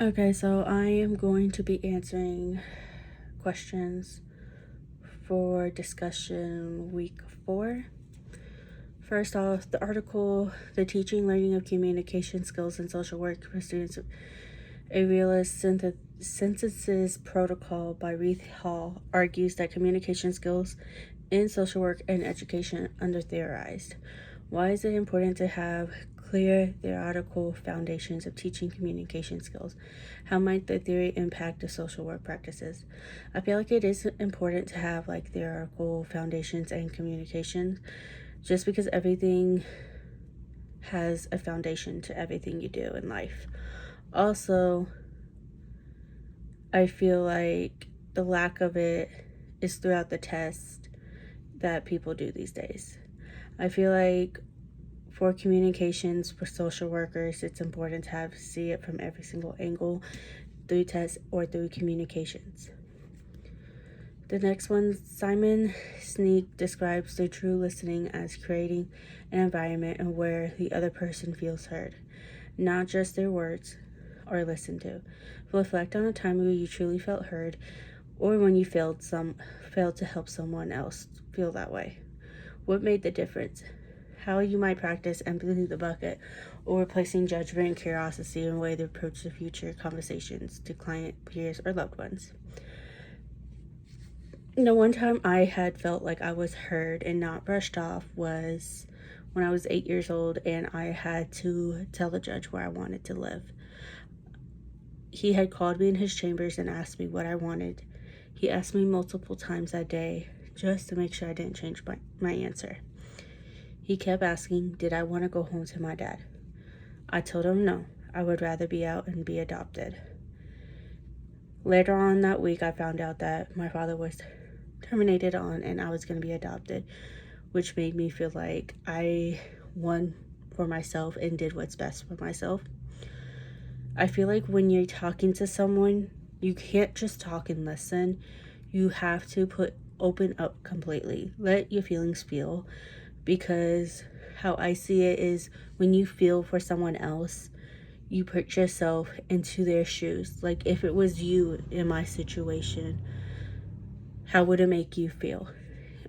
Okay, so I am going to be answering questions for discussion week 4. First off, the article, The Teaching Learning of Communication Skills in Social Work for Students, a Realist Synthesis Protocol by Reith Hall, argues that communication skills in social work and education under-theorized. Why is it important to have clear theoretical foundations of teaching communication skills? How might the theory impact the social work practices? I feel like it is important to have theoretical foundations and communications, just because everything has a foundation to everything you do in life. Also, I feel like the lack of it is throughout the test that people do these days. I feel like for communications for social workers, it's important to see it from every single angle through tests or through communications. The next one, Simon Sinek describes the true listening as creating an environment where the other person feels heard, not just their words are listened to. Reflect on a time where you truly felt heard, or when you failed to help someone else feel that way. What made the difference? How you might practice emptying the bucket or replacing judgment and curiosity in a way to approach the future conversations to client, peers, or loved ones. One time I had felt like I was heard and not brushed off was when I was 8 years old and I had to tell the judge where I wanted to live. He had called me in his chambers and asked me what I wanted. He asked me multiple times that day just to make sure I didn't change my answer. He kept asking, did I want to go home to my dad? I told him no, I would rather be out and be adopted. Later on that week, I found out that my father was terminated on and I was going to be adopted, which made me feel like I won for myself and did what's best for myself. I feel like when you're talking to someone, you can't just talk and listen. You have to open up completely. Let your feelings feel, because how I see it is when you feel for someone else, you put yourself into their shoes. Like if it was you in my situation, how would it make you feel?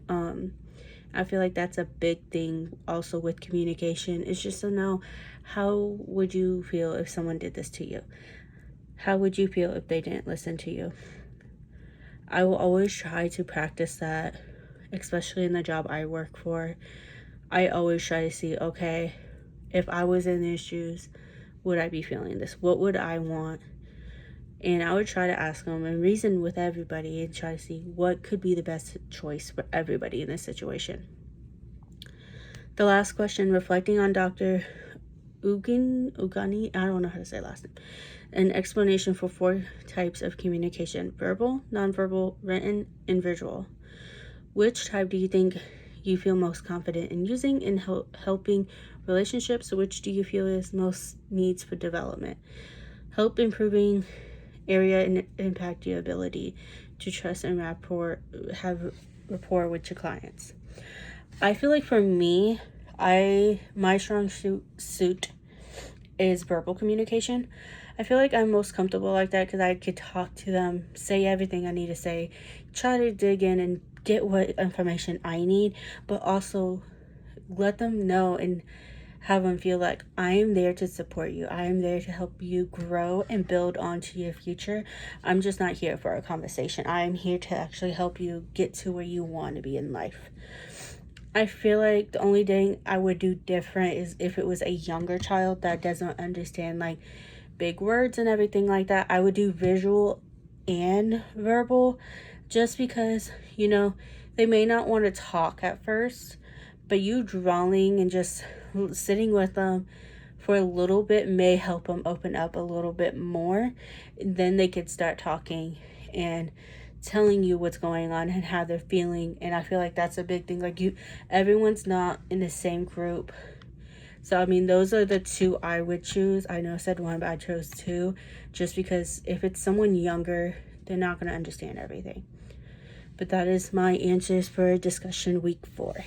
I feel like that's a big thing also with communication. It's just to know, how would you feel if someone did this to you? How would you feel if they didn't listen to you? I will always try to practice that, especially in the job I work for. I always try to see, okay, if I was in their shoes, would I be feeling this? What would I want? And I would try to ask them and reason with everybody and try to see what could be the best choice for everybody in this situation. The last question, reflecting on Dr. Ugani, I don't know how to say last name, an explanation for 4 types of communication: verbal, nonverbal, written, and visual. Which type do you think you feel most confident in using in helping relationships? Which do you feel is most needs for development? Help improving area and impact your ability to trust and have rapport with your clients. I feel like for me, my strong suit is verbal communication. I feel like I'm most comfortable like that because I could talk to them, say everything I need to say, try to dig in and get what information I need, but also let them know and have them feel like I am there to support you. I am there to help you grow and build onto your future. I'm just not here for a conversation. I am here to actually help you get to where you want to be in life. I feel like the only thing I would do different is if it was a younger child that doesn't understand big words and everything like that. I would do visual and verbal, just because they may not want to talk at first, but you drawing and just sitting with them for a little bit may help them open up a little bit more. Then they could start talking and telling you what's going on and how they're feeling. And I feel like that's a big thing. Everyone's not in the same group. So, those are the 2 I would choose. I know I said 1, but I chose 2 just because if it's someone younger, they're not going to understand everything. But that is my answers for discussion week 4.